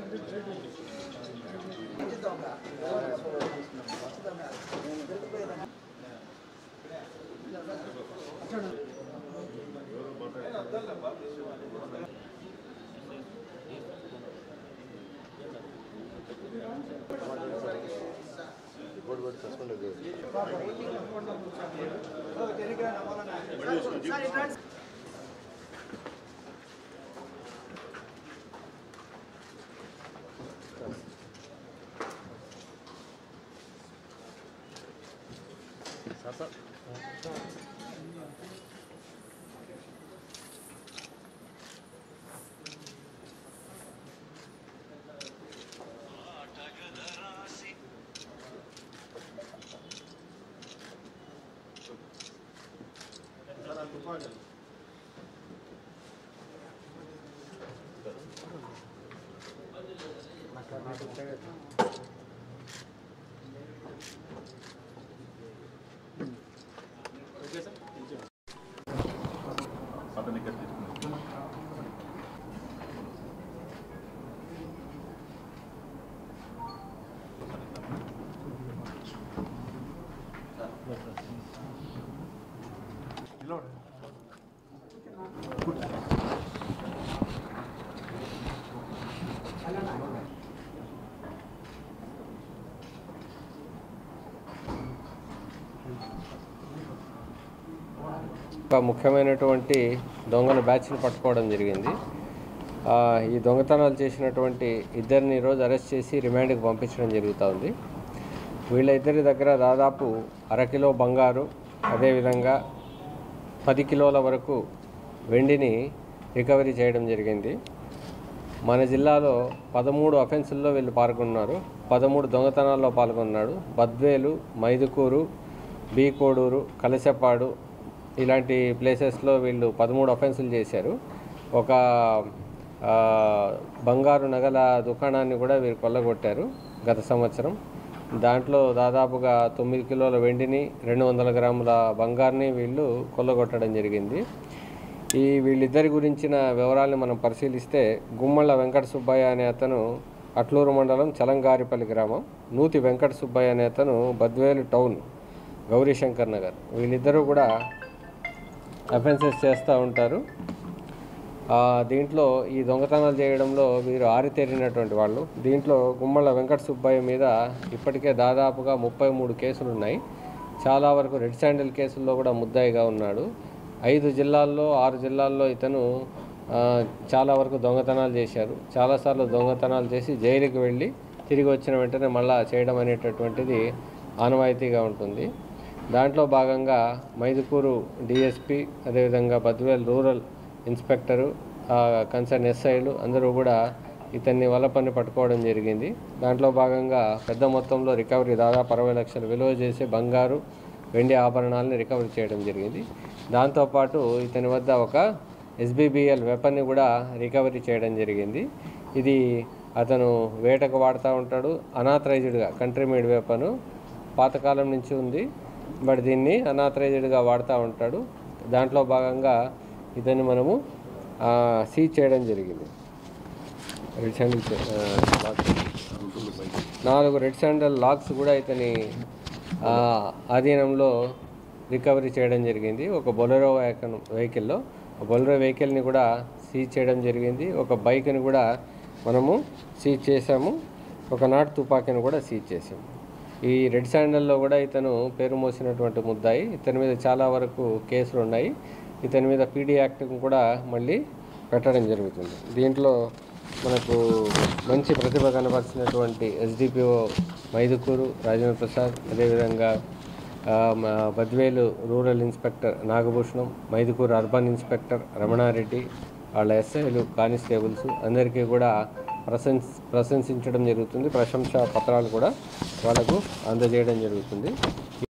ఒక ముఖ్యమైనటువంటి దొంగల బ్యాచ్ని పట్టుకోవడం జరిగింది. ఈ దొంగతనాలు చేసినటువంటి ఇద్దరిని ఈరోజు అరెస్ట్ చేసి రిమాండ్కి పంపించడం జరుగుతుంది. వీళ్ళిద్దరి దగ్గర దాదాపు 1/2 కిలో బంగారు, అదేవిధంగా 10 కిలోల వరకు వెండిని రికవరీ చేయడం జరిగింది. మన జిల్లాలో 13 అఫెన్సుల్లో వీళ్ళు పాల్గొన్నారు. 13 దొంగతనాల్లో పాల్గొన్నాడు. బద్వేలు, మైదుకూరు, బి కోడూరు, కలశపాడు ఇలాంటి ప్లేసెస్లో వీళ్ళు 13 అఫెన్సులు చేశారు. ఒక బంగారు నగల దుకాణాన్ని కూడా వీరు కొల్లగొట్టారు గత సంవత్సరం. దాంట్లో దాదాపుగా 9 కిలోల వెండిని, 200 గ్రాముల బంగారుని వీళ్ళు కొల్లగొట్టడం జరిగింది. వీళ్ళిద్దరి గురించిన వివరాలను మనం పరిశీలిస్తే, గుమ్మళ్ళ వెంకట సుబ్బయ్య అనే అతను అట్లూరు మండలం చలంగారిపల్లి గ్రామం, నూతి వెంకట సుబ్బయ్య అనే అతను బద్వేలు టౌన్ గౌరీశంకర్ నగర్. వీళ్ళిద్దరూ కూడా అఫెన్సెస్ చేస్తూ ఉంటారు. దీంట్లో ఈ దొంగతనాలు చేయడంలో వీరు ఆరితేరినటువంటి వాళ్ళు. దీంట్లో గుమ్మళ్ళ వెంకట సుబ్బయ్య మీద ఇప్పటికే దాదాపుగా 33 కేసులు ఉన్నాయి. చాలా వరకు రెడ్ శాండిల్ కేసుల్లో కూడా ముద్దాయిగా ఉన్నాడు. 5 జిల్లాల్లో 6 జిల్లాల్లో ఇతను చాలా వరకు దొంగతనాలు చేశారు. చాలాసార్లు దొంగతనాలు చేసి జైలుకి వెళ్ళి తిరిగి వచ్చిన వెంటనే మళ్ళా చేయడం అనేటటువంటిది ఆనవాయితీగా ఉంటుంది. దాంట్లో భాగంగా మైదుకూరు డిఎస్పి, అదేవిధంగా బద్వేల్ రూరల్ ఇన్స్పెక్టరు, కన్సర్న్ ఎస్ఐలు అందరూ కూడా ఇతన్ని వలపన్ని పట్టుకోవడం జరిగింది. దాంట్లో భాగంగా పెద్ద మొత్తంలో రికవరీ, దాదాపు 60 లక్షలు విలువ చేసే బంగారు, వెండి ఆభరణాలని రికవరీ చేయడం జరిగింది. దాంతోపాటు ఇతని వద్ద ఒక SBBL వెపన్ని కూడా రికవరీ చేయడం జరిగింది. ఇది అతను వేటకు వాడుతూ ఉంటాడు. అనాథరైజ్డ్గా కంట్రీ మేడ్ వెపను పాతకాలం నుంచి ఉంది, బట్ దీన్ని అనాథరైజ్డ్గా వాడుతూ ఉంటాడు. దాంట్లో భాగంగా ఇతన్ని మనము సీజ్ చేయడం జరిగింది. 4 రెడ్ శాండల్ లాక్స్ కూడా ఇతని ఆధీనంలో రికవరీ చేయడం జరిగింది. ఒక బొలెరో వెహికల్లో బొలెరో వెహికల్ని కూడా సీజ్ చేయడం జరిగింది. ఒక బైక్ని కూడా మనము సీజ్ చేసాము. ఒక నాటు తుపాకీని కూడా సీజ్ చేసాము. ఈ రెడ్ శాండల్లో కూడా ఇతను పేరు మోసినటువంటి ముద్దాయి. ఇతని మీద చాలా వరకు కేసులు ఉన్నాయి. ఇతని మీద PD యాక్ట్ కూడా మళ్ళీ పెట్టడం జరుగుతుంది. దీంట్లో మనకు మంచి ప్రతిభ కనబరిచినటువంటి SDPO మైదుకూరు రాజేంద్ర ప్రసాద్, అదేవిధంగా Badvel rural inspector Nagabhushanam, Mydukur urban inspector Ramanareddy, వాళ్ళ ఎస్ఐలు, కానిస్టేబుల్స్ అందరికీ కూడా ప్రశంసించడం జరుగుతుంది. ప్రశంసా పత్రాలు కూడా వాళ్ళకు అందజేయడం జరుగుతుంది.